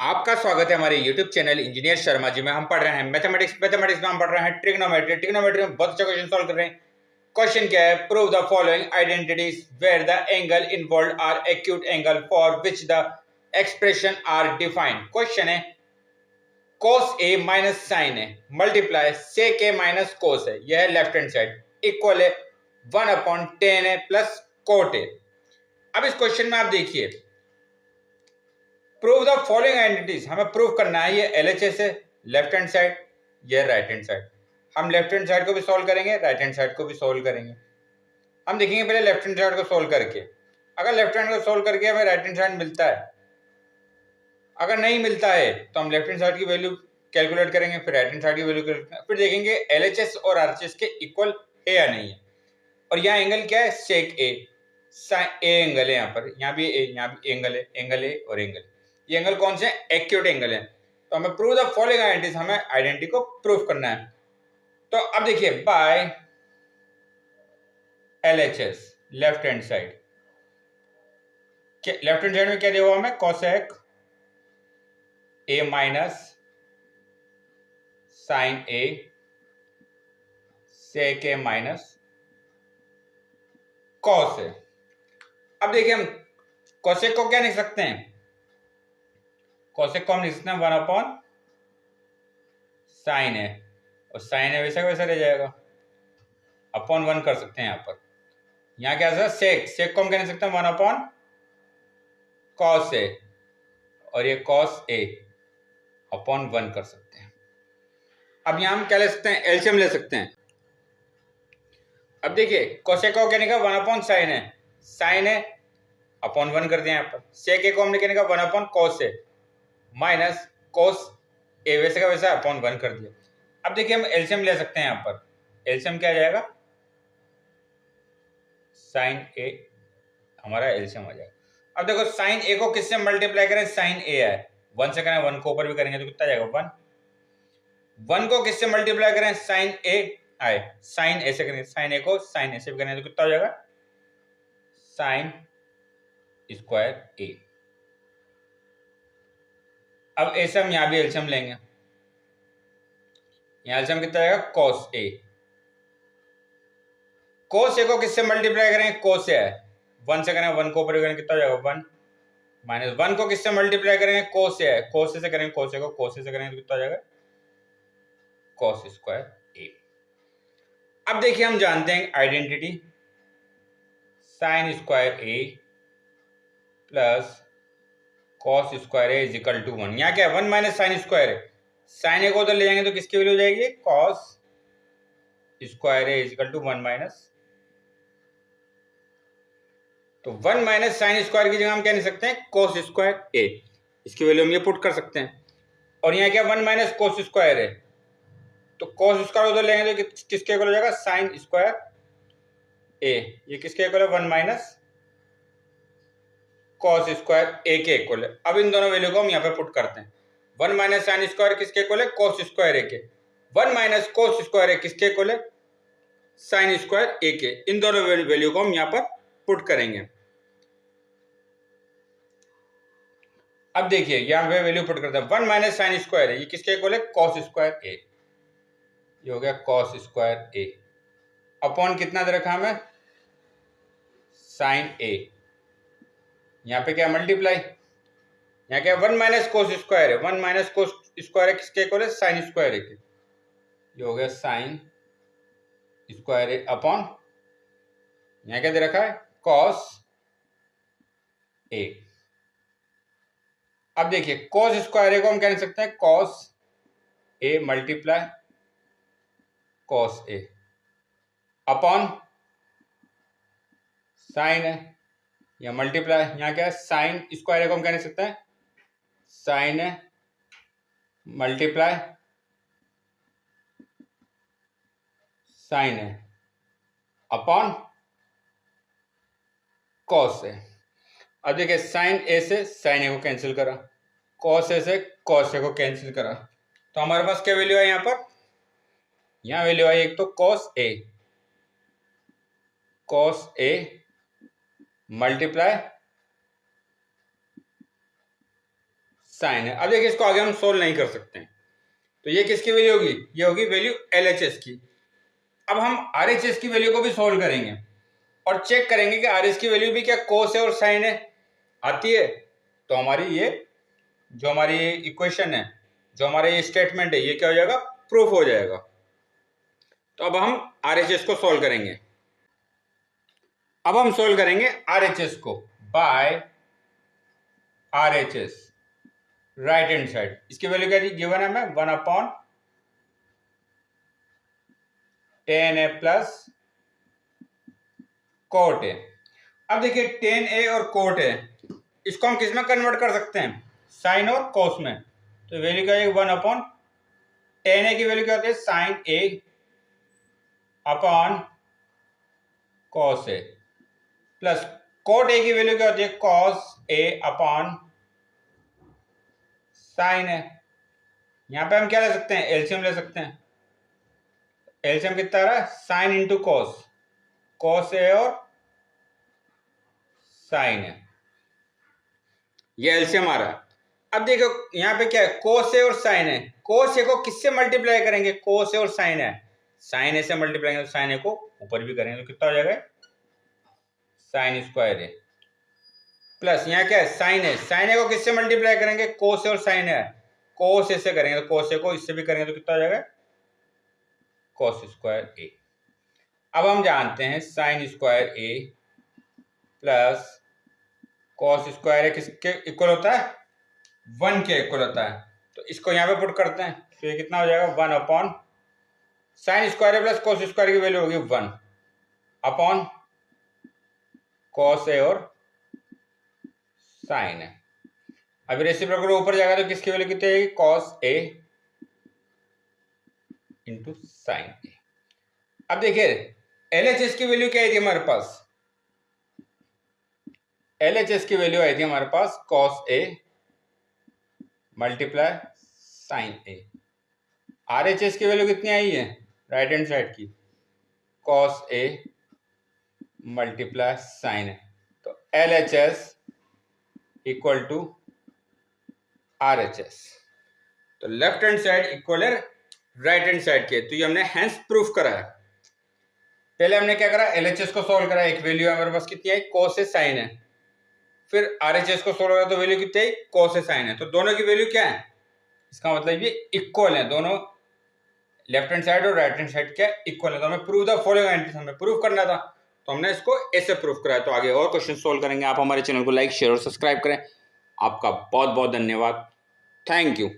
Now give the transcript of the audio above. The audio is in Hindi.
आपका स्वागत है हमारे YouTube channel engineer Sharma ji में। हम पढ़ रहे हैं मैथमेटिक्स में हम पढ़ रहे हैं ट्रिग्नोमेट्री में बहुत अच्छा क्वेश्चन सॉल्व कर रहे हैं। क्वेश्चन क्या है? Prove the following identities where the angle involved are acute angle for which the expression are defined. Question है cos a minus sine A multiply sec a minus cos है, यह है लेफ्ट हैंड साइड, इक्वल है 1/10 a प्लस cot a। अब इस क्वेश्चन में आप देखिए, प्रूव द फॉलोइंग आइडेंटिटीज, हमें प्रूव करना है। ये एलएचएस है लेफ्ट हैंड साइड, ये राइट हैंड साइड। हम लेफ्ट हैंड साइड को भी सॉल्व करेंगे, राइट हैंड साइड को भी सॉल्व करेंगे। हम देखेंगे पहले लेफ्ट हैंड साइड को सॉल्व करके। अगर लेफ्ट हैंड को सॉल्व करके हमें राइट हैंड साइड मिलता है, अगर नहीं मिलता है तो हम लेफ्ट हैंड साइड की वैल्यू कैलकुलेट करेंगे, फिर राइट हैंड साइड की वैल्यू कैलकुलेट, फिर देखेंगे एलएचएस और आरएचएस के इक्वल है या नहीं है। और यहाँ एंगल क्या है? सेक ए, साइन ए एंगल है यहाँ पर, यहाँ भी ए, यहाँ भी एंगल ए और एंगल। ये एंगल कौन से? एक्यूट एंगल है। तो हमें प्रूव द फॉलोइंग आइडेंटिटीज, हमें आइडेंटिटी को प्रूव करना है। तो अब देखिए, by LHS left hand side, left hand side में क्या दिया हुआ हमें? Cosec A minus sine A sec A minus cos है। अब देखिए, हम कोसेक को क्या लिख सकते हैं? कोसेक को हम लिख सकते हैं 1/, साइन है, और साइन है वैसा का वैसा रह जाएगा, अपॉन 1 कर सकते हैं यहाँ पर। यहाँ क्या है? सेक को हम क्या लिख सकते हैं? 1/, कॉस ए, और ये कॉस ए अपॉन 1 कर सकते हैं। अब यहाँ हम क्या ले सकते हैं? एलसीएम ले सकते हैं। अब देखिए, कोसेक को क्या निकला? 1/, साइन है अपॉन 1 कर दिया यहाँ पर। सेक ए को हमने क्या निकला? 1/, cos A minus cos A वैसे का वैसा अपॉन 1 कर दिया। अब देखिए, हम एलसीएम ले सकते हैं यहाँ पर। एलसीएम क्या आ जाएगा? साइन ए हमारा एलसीएम आ जाएगा। अब देखो, साइन ए को किससे मल्टीप्लाई करें? साइन ए है 1 से करें, 1 को ऊपर भी करेंगे तो कितना जाएगा? 1। 1 को किससे मल्टीप्लाई करें? साइन ए आए, साइन ए से करेंगे, साइन ए को साइन ए से भी करेंगे तो कितना हो जाएगा? Sign square A. अब ए से हम यहां भी एलसीएम लेंगे, यहां एलसीएम कितना जाएगा? Cos A. कोस ए को किससे मल्टीप्लाई करें? कोस ए है 1 से करें, 1 को ऊपर करें कितना हो जाएगा? 1 माइनस 1 को किससे मल्टीप्लाई करेंगे? कोस ए है, कोस ए से करेंगे, कोस ए को कोस ए से करेंगे तो कितना हो जाएगा? Cos square A. अब देखिए, हम जानते हैं identity, sine square A plus cos square A is equal to 1। यहाँ क्या है? 1 माइनस साइन स्क्वायर है, साइन ए को उधर ले जाएंगे तो किसकी वैल्यू हो जाएगी? Cos square A is equal to 1 minus, तो 1 माइनस साइन स्क्वायर की जगह हम क्या लिख सकते हैं? कोस स्क्वायर ए। इसकी वैल्यू हम ये पुट कर सकते हैं। और यहाँ क्या? 1 माइनस कोस स्क्वायर है, तो कोस स्क्वायर उधर लेंगे तो किसके इक्वल हो जाएगा? साइन स्क्वायर ए। ये किसके इक्वल है? 1 माइनस कॉस स्क्वायर ए के इक्वल है। अब इन दोनों वैल्यू को हम यहाँ पे पुट करते हैं। 1 माइनस साइन स्क्वायर किसके इक्वल है? कॉस स्क्वायर ए के। 1 माइनस कोस स्क्वायर ए किसके इक्वल है? साइन स्क्वायर ए के। इन दोनों वैल्यू को हम यहाँ पर पुट करेंगे। अब देखिए, यहाँ पे वैल्यू पुट करते हैं, 1 माइनस साइन स्क्वायर है, ये किसके इक्वल है? कॉस स्क्वायर ए। ये हो गया कॉस स्क्वायर ए अपॉन कितना दे रखा हमें? साइन ए। यहाँ पे क्या? मल्टीप्लाई, यहाँ क्या? 1 माइनस कोस स्क्वायर है, 1 माइनस कोस स्क्वायर है किसके इक्वल है? साइन स्क्वायर ए के। ये हो गया साइन स्क्वायर ए अपॉन, यहाँ क्या दे रखा है? Cos A. अब देखिए, कॉस स्क्वायर ए को हम क्या लिख सकते हैं? Cos A multiply cos A upon sine है या मल्टीप्लाई, यहाँ क्या है? साइन स्क्वायर ए को हम क्या लिख सकते हैं? साइन है मल्टीप्लाई साइन है अपॉन कॉस है। अब देखिए, साइन ए से साइन ए को कैंसिल करा, कॉस ए से कॉस ए को कैंसिल करा, तो हमारे पास क्या वैल्यू है यहाँ पर? यहाँ वैल्यू आई एक तो कॉस ए मल्टीप्लाई साइन है। अब देखिए इसको आगे हम सोल्व नहीं कर सकते हैं, तो ये किसकी वैल्यू होगी, ये होगी वैल्यू LHS की। अब हम RHS की वैल्यू को भी सोल्व करेंगे और चेक करेंगे कि RHS की वैल्यू भी क्या कोस है और साइन है, आती है। तो हमारी ये जो हमारी इक्वेशन है, जो हमारा ये स्टेटमेंट है, ये क्या हो जाएगा, प्रूफ हो जाएगा। तो अब हम RHS को सोल्व करेंगे। अब हम सोल्व करेंगे RHS को by RHS right hand side. इसकी वैल्यू क्या गिवन है हमें, 1/10A प्लस कोट ए। अब देखिए 10A और कोट ए, इसको हम किस में कन्वर्ट कर सकते हैं, साइन और कोस में। तो वैल्यू क्या है, 1/10A की वैल्यू क्या होती है, sine A upon cos A, plus cot A की वैल्यू क्या होती है, कॉस ए अपॉन साइन है। यहां पे हम क्या ले सकते हैं, एलसीएम ले सकते हैं। एलसीएम कितना आ रहा है, sine into cos, cos A और साइन है, ये एलसीएम आ रहा है। अब देखो यहाँ पे क्या है, कोस ए और साइन है। कोस ए को किससे मल्टीप्लाई करेंगे, कोस ए और साइन है, साइन ए से मल्टीप्लाई करेंगे, तो साइन ए को ऊपर भी करेंगे तो कितना हो जाएगा, साइन स्क्वायर ए, प्लस यहाँ क्या है, साइन ए, साइन ए को किससे मल्टीप्लाई करेंगे, कोस ए और साइन है, कोस ए से करेंगे, तो कोस ए को इससे भी करेंगे तो कितना हो जाएगा, कोस स्क्वायर ए। अब हम जानते हैं sign square A plus cos square ए किसके इक्वल होता है, 1 के इक्वल होता है। तो इसको यहाँ पे पुट करते हैं, तो ये कितना हो जाएगा, 1 upon sine square plus cos square की वैल्यू होगी 1 अपॉन कॉस ए और साइन है। अब रेसिप्रोकल ऊपर जाएगा तो किसकी वैल्यू कितनी आएगी, कॉस ए इंटू साइन ए। अब देखिए LHS की वैल्यू क्या आई थी हमारे पास, LHS की वैल्यू आई थी हमारे पास cos A multiply sign A. RHS की वैल्यू कितनी आई है राइट हैंड साइड की, कॉस ए मल्टीप्लाई साइन है। तो LHS इक्वल टू RHS, तो लेफ्ट हैंड साइड इक्वल है राइट हैंड साइड के। तो ये हमने हेंस प्रूफ करा है। पहले हमने क्या करा, LHS को सोल्व करा, एक वैल्यू हमारे पास कितनी आई, कोस ए साइन है। फिर RHS को सोल्व करा तो वैल्यू कितनी आई, कोस ए साइन है। तो दोनों की वैल्यू क्या है, इसका मतलब ये इक्वल है, दोनों लेफ्ट हैंड साइड और राइट हैंड साइड क्या इक्वल है। तो हमें प्रूव द फॉलोइंग एंटिटीज हमें प्रूव करना था, तो हमने इसको ऐसे प्रूव कराया। तो आगे और क्वेश्चन सोल्व करेंगे। आप हमारे चैनल को लाइक शेयर और सब्सक्राइब करें। आपका बहुत बहुत धन्यवाद, थैंक यू।